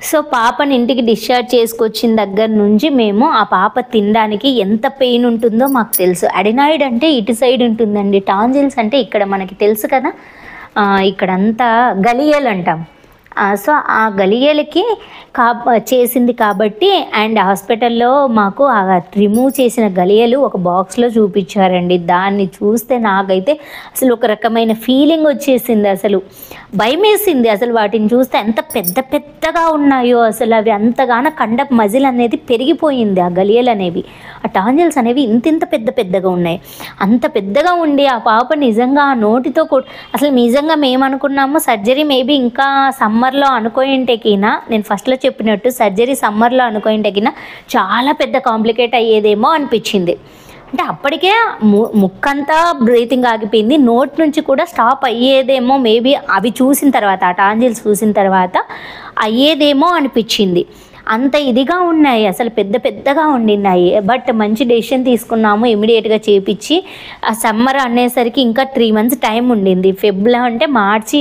So పాపని ఇంటికి discharge చేసుకొచ్చిన దగ్గర నుంచి మేము ఆ పాప తినడానికి ఎంత పెయిన్ ఉంటుందో మాకు తెలుసు. అడినాయిడ్ అంటే ఇటు సైడ్ ఉంటుందండి, టాన్సిల్స్ అంటే ఇక్కడ మనకి తెలుసు కదా, ఇక్కడంతా గలియలు అంటాం. సో ఆ గలియలకి చేసింది కాబట్టి, అండ్ హాస్పిటల్లో మాకు ఆ రిమూవ్ చేసిన గలియలు ఒక బాక్స్లో చూపించారండి. దాన్ని చూస్తే నాకైతే అసలు ఒక రకమైన ఫీలింగ్ వచ్చేసింది, అసలు భయం వేసింది. అసలు వాటిని చూస్తే ఎంత పెద్ద పెద్దగా ఉన్నాయో, అసలు అవి అంతగానో కండప్ మజిల్ అనేది పెరిగిపోయింది. ఆ గలియలు అనేవి, ఆ టాన్సిల్స్ అనేవి ఇంత పెద్ద పెద్దగా ఉన్నాయి. అంత పెద్దగా ఉండి ఆ పాప నిజంగా ఆ నోటితో అసలు నిజంగా మేమనుకున్నాము సర్జరీ మేబీ ఇంకా సమ్మర్లో అనుకోయింటేకినా, నేను ఫస్ట్లో చెప్పినట్టు సర్జరీ సమ్మర్లో అనుకోయింటేకినా చాలా పెద్ద కాంప్లికేట్ అయ్యేదేమో అనిపించింది. అంటే అప్పటికే ముక్కంతా బ్రీతింగ్ ఆగిపోయింది, నోట్ నుంచి కూడా స్టాప్ అయ్యేదేమో మేబీ, అవి చూసిన తర్వాత ఆ టాన్సిల్స్ చూసిన తర్వాత అయ్యేదేమో అనిపించింది. అంత ఇదిగా ఉన్నాయి, అసలు పెద్ద పెద్దగా ఉండినాయి. బట్ మంచి డెసిషన్ తీసుకున్నాము, ఇమీడియట్గా చేపించి. ఆ సమ్మర్ అనేసరికి ఇంకా 3 months టైం ఉండింది. ఫెబ్లో అంటే మార్చి,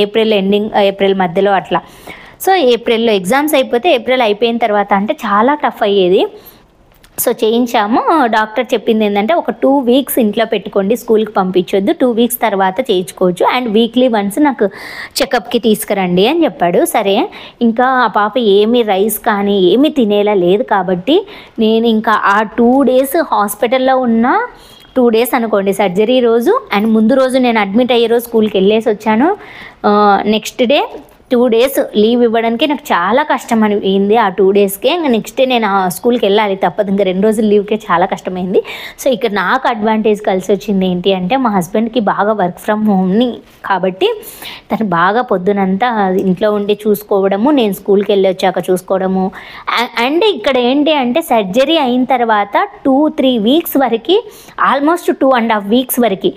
ఏప్రిల్ ఎండింగ్, ఏప్రిల్ మధ్యలో అట్లా. సో ఏప్రిల్లో ఎగ్జామ్స్ అయిపోతే ఏప్రిల్ అయిపోయిన తర్వాత అంటే చాలా టఫ్ అయ్యేది. సో చేయించాము. డాక్టర్ చెప్పింది ఏంటంటే ఒక 2 weeks ఇంట్లో పెట్టుకోండి, స్కూల్కి పంపించొద్దు, 2 weeks తర్వాత చేయించుకోవచ్చు, అండ్ వీక్లీ వన్స్ నాకు చెకప్కి తీసుకురండి అని చెప్పాడు. సరే, ఇంకా ఆ పాప ఏమీ రైస్ కానీ ఏమీ తినేలా లేదు కాబట్టి నేను ఇంకా ఆ 2 days హాస్పిటల్లో ఉన్న 2 days అనుకోండి, సర్జరీ రోజు అండ్ ముందు రోజు నేను అడ్మిట్ అయ్యే రోజు స్కూల్కి వెళ్ళేసి వచ్చాను. నెక్స్ట్ డే 2 days లీవ్ ఇవ్వడానికి నాకు చాలా కష్టం అయింది. ఆ 2 daysకే ఇంకా నెక్స్ట్ డే నేను స్కూల్కి వెళ్ళాలి, తప్పదు. ఇంకా 2 రోజులు లీవ్కే చాలా కష్టమైంది. సో ఇక్కడ నాకు అడ్వాంటేజ్ కలిసి వచ్చింది ఏంటి అంటే, మా హస్బెండ్కి బాగా వర్క్ ఫ్రమ్ హోమ్ని కాబట్టి తను బాగా పొద్దునంతా ఇంట్లో ఉండి చూసుకోవడము, నేను స్కూల్కి వెళ్ళి వచ్చాక చూసుకోవడము. అండ్ ఇక్కడ ఏంటి అంటే సర్జరీ అయిన తర్వాత 2-3 weeks వరకు, ఆల్మోస్ట్ 2.5 weeks వరకు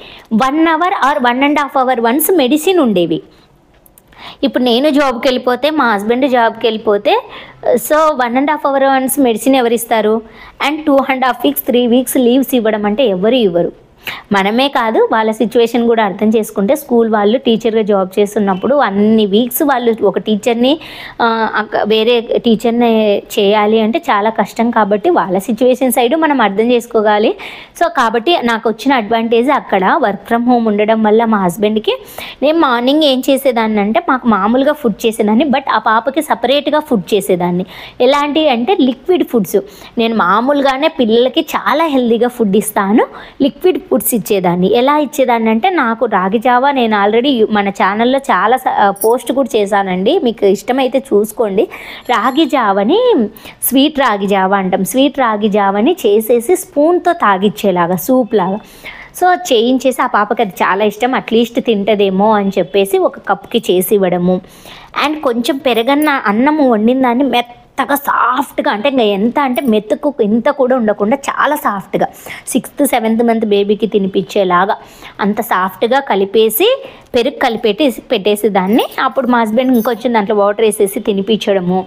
1 hour or 1.5 hour once medicine ఉండేవి. ఇప్పుడు నేను జాబ్కి వెళ్ళిపోతే, మా హస్బెండ్ జాబ్కి వెళ్ళిపోతే, సో 1.5 hour వన్స్ మెడిసిన్ ఎవరు ఇస్తారు? అండ్ 2.5 weeks 3 weeks లీవ్స్ ఇవ్వడం అంటే ఎవరు ఇవ్వరు. మనమే కాదు, వాళ్ళ సిచ్యువేషన్ కూడా అర్థం చేసుకుంటే, స్కూల్ వాళ్ళు టీచర్గా జాబ్ చేస్తున్నప్పుడు అన్ని వీక్స్ వాళ్ళు ఒక టీచర్ని వేరే టీచర్ని చేయాలి అంటే చాలా కష్టం. కాబట్టి వాళ్ళ సిచ్యువేషన్ సైడు మనం అర్థం చేసుకోవాలి. సో కాబట్టి నాకు వచ్చిన అడ్వాంటేజ్ అక్కడ వర్క్ ఫ్రమ్ హోమ్ ఉండడం వల్ల మా హస్బెండ్కి, నేను మార్నింగ్ ఏం చేసేదాన్ని అంటే మాకు మామూలుగా ఫుడ్ చేసేదాన్ని, బట్ ఆ పాపకి సపరేట్గా ఫుడ్ చేసేదాన్ని. ఎలాంటివి అంటే లిక్విడ్ ఫుడ్స్. నేను మామూలుగానే పిల్లలకి చాలా హెల్తీగా ఫుడ్ ఇస్తాను, లిక్విడ్ ఫుడ్స్ ఇచ్చేదాన్ని. ఎలా ఇచ్చేదాన్ని అంటే, నాకు రాగి జావా నేను ఆల్రెడీ మన ఛానల్లో చాలా పోస్ట్ కూడా చేశానండి, మీకు ఇష్టమైతే చూసుకోండి. రాగి జావని, స్వీట్ రాగి జావా అంటాం, స్వీట్ రాగి జావని చేసేసి స్పూన్తో తాగిచ్చేలాగా, సూప్ లాగా. సో చేయించేసి ఆ పాపకి అది చాలా ఇష్టం, అట్లీస్ట్ తింటదేమో అని చెప్పేసి ఒక కప్కి చేసి ఇవ్వడము. అండ్ కొంచెం పెరగన్న అన్నము వండిన దాన్ని మెత్తగా సాఫ్ట్గా, అంటే ఇంకా ఎంత అంటే మెతుకు ఇంత కూడా ఉండకుండా చాలా సాఫ్ట్గా 6th 7th month బేబీకి తినిపించేలాగా అంత సాఫ్ట్గా కలిపేసి పెరుగు పెట్టేసి దాన్ని, అప్పుడు మా హస్బెండ్ ఇంకొంచెం దాంట్లో వాటర్ వేసేసి తినిపించడము.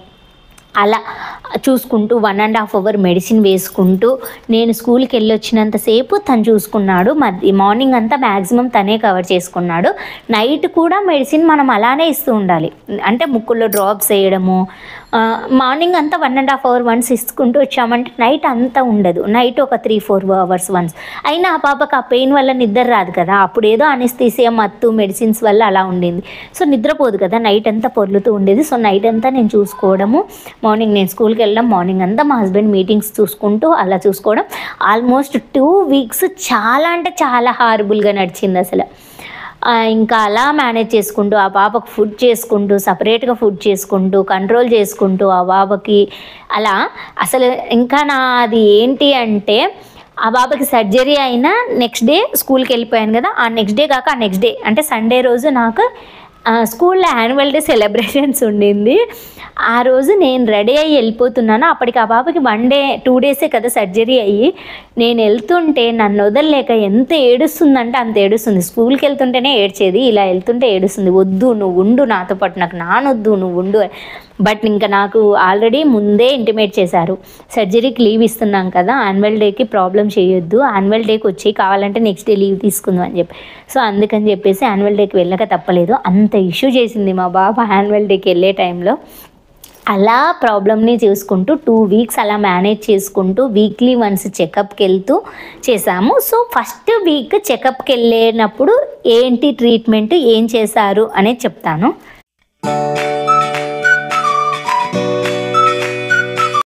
అలా చూసుకుంటూ 1.5 hour మెడిసిన్ వేసుకుంటూ నేను స్కూల్కి వెళ్ళి వచ్చినంతసేపు తను చూసుకున్నాడు. మార్నింగ్ అంతా మ్యాక్సిమం తనే కవర్ చేసుకున్నాడు. నైట్ కూడా మెడిసిన్ మనం అలానే ఇస్తూ ఉండాలి, అంటే ముక్కుల్లో డ్రాప్స్ వేయడము. మార్నింగ్ అంతా 1.5 hour వన్స్ ఇసుకుంటూ వచ్చామంటే నైట్ అంతా ఉండదు, నైట్ ఒక 3-4 hours వన్స్. అయినా ఆ పాపకు ఆ పెయిన్ వల్ల నిద్ర రాదు కదా, అప్పుడు ఏదో అనెస్థీసియా మత్తు మెడిసిన్స్ వల్ల అలా ఉండింది. సో నిద్రపోదు కదా, నైట్ అంతా పొర్లుతూ ఉండేది. సో నైట్ అంతా నేను చూసుకోవడము, మార్నింగ్ నేను స్కూల్కి వెళ్ళడం, మార్నింగ్ అంతా మా హస్బెండ్ మీటింగ్స్ చూసుకుంటూ అలా చూసుకోవడం. ఆల్మోస్ట్ 2 weeks చాలా అంటే చాలా హారబుల్గా నడిచింది అసలు. ఇంకా అలా మేనేజ్ చేసుకుంటూ, ఆ పాపకు ఫుడ్ చేసుకుంటూ, సపరేట్గా ఫుడ్ చేసుకుంటూ, కంట్రోల్ చేసుకుంటూ ఆ పాపకి అలా. అసలు ఇంకా నాది ఏంటి అంటే, ఆ బాబాకి సర్జరీ అయినా నెక్స్ట్ డే స్కూల్కి వెళ్ళిపోయాను కదా, ఆ నెక్స్ట్ డే కాక ఆ నెక్స్ట్ డే అంటే సండే రోజు నాకు స్కూల్లో యాన్యువల్ డే సెలబ్రేషన్స్ ఉండింది. ఆ రోజు నేను రెడీ అయ్యి వెళ్ళిపోతున్నాను. అప్పటికి ఆ బాబాకి 1 day 2 daysే కదా సర్జరీ అయ్యి. నేను వెళ్తుంటే నన్ను వదలలేక ఎంత ఏడుస్తుందంటే అంత ఏడుస్తుంది. స్కూల్కి వెళ్తుంటేనే ఏడ్చేది, ఇలా వెళ్తుంటే ఏడుస్తుంది. వద్దు నువ్వు ఉండు నాతో పాటు, నాకు నానొద్దు నువ్వు ఉండు. బట్ ఇంకా నాకు ఆల్రెడీ ముందే ఇంటిమేట్ చేశారు, సర్జరీకి లీవ్ ఇస్తున్నాం కదా, యాన్యువల్ డేకి ప్రాబ్లం చేయొద్దు, యాన్యువల్ డేకి వచ్చి కావాలంటే నెక్స్ట్ డే లీవ్ తీసుకుందాం అని చెప్పి. సో అందుకని చెప్పేసి యాన్యువల్ డేకి వెళ్ళక తప్పలేదు. అంత ఇష్యూ చేసింది మా బాబా యాన్యువల్ డేకి వెళ్ళే టైంలో. అలా ప్రాబ్లమ్ని చూసుకుంటూ 2 వీక్స్ అలా మేనేజ్ చేసుకుంటూ వీక్లీ వన్స్ చెకప్కి వెళ్తూ చేసాము. సో ఫస్ట్ వీక్ చెకప్కి వెళ్ళినప్పుడు ఏంటి ట్రీట్మెంట్ ఏం చేశారు అనేది చెప్తాను.